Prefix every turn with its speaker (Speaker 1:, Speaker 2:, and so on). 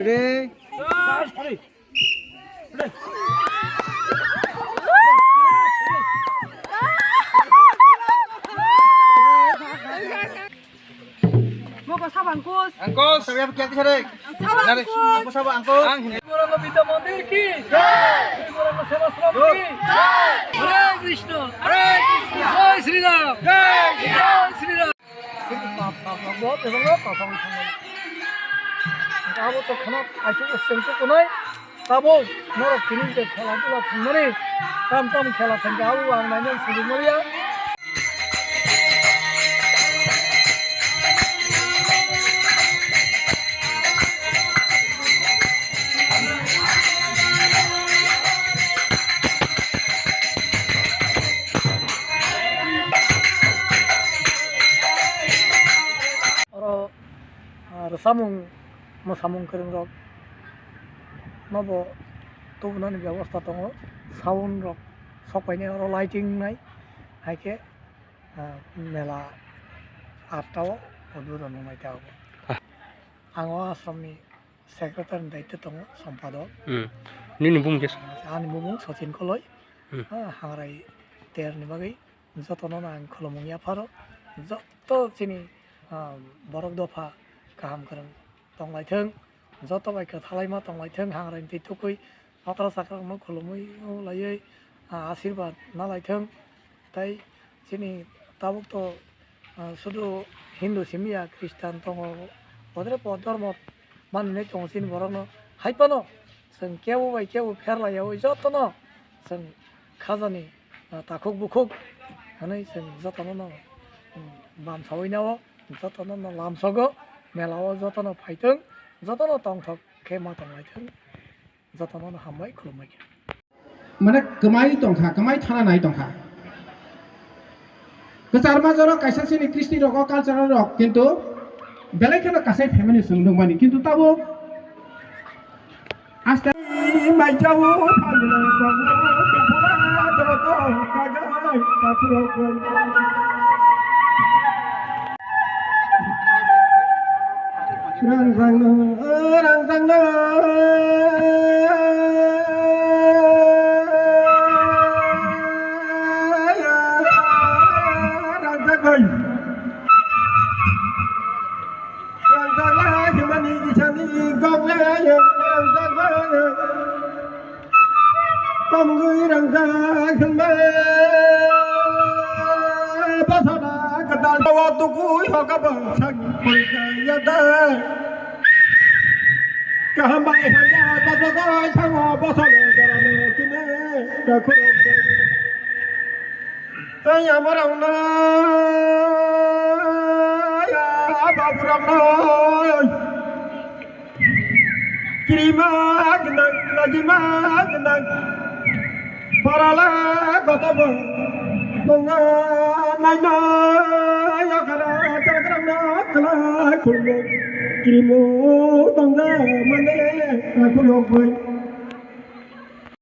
Speaker 1: Ready?
Speaker 2: Mau ke Sabangkus.
Speaker 1: Angkos. Sabi apa kiat sare?
Speaker 2: Sabangkus.
Speaker 1: Angkos apa angkos?
Speaker 2: Murang Bida Mandir ki. Jai. Murang Sevasram ki. Jai. Hare Krishna. Hare Krishna. Jai Sri Ram. Jai. Jai Sri Ram. Sini maaf maaf buat evang lo pasang sangat. Kamu tu kena asyik sengkok kunai. Kamu norok kini je khala tu lah thumari. Tam khala thangkawu ang nanya sini mulia. Samung samung kering rok nobo tu nani ব্যবস্থা tongo sound rok sopaine oro lighting nai haike mela atao oduro nomai tao ango asramni secretary daitto tongo sampadok
Speaker 3: nini bungjes
Speaker 2: ani mumung sachin koloi hangrai ter ni bagai jotono ang khulomung ya pharo joto chini borok dofa kaham kereng tong lai theng joto bai ka thalai ma tong lai theng hang rai ti thukui akra sakra ma khulumui lai আশীর্বাদ na lai theng tai chini tabuk to sudu hindu simia christian tongo odre po dharma manne tong sin borano haipano seng kebu bai kebu pherla yau joto no seng khazani takhuk bukhuk hanai seng joto no bam sawai nawo joto no lam sogo melao jotono phaiteng jotono tongthok khema tonglaitheng jotono hambai khulumai
Speaker 4: মানে কমাই টংখা কমাই থানা নাই টংখা গসার মাজর কাইসাসিনি কৃষ্টি rock cultural rock কিন্তু বেলাইখানে Kasai family সুন্দর মানি কিন্তু তাবো আস্তে মাইজাও ফালে বাবু তোরা দরত কাগাই কাকুর কই rang rang no rang jagai himani jani gogle rang jagai pamgui rang jagai basana kadal waktu kui hokabang sang pulkayada kahambai hanya tatagai thango basale darane kine dakhurok tanya marang na ya baburam na kirimag nang lagimag nang parala gotabang Bunga naina yakara cakram na kala kulmo kirimu tangga mane kulok boy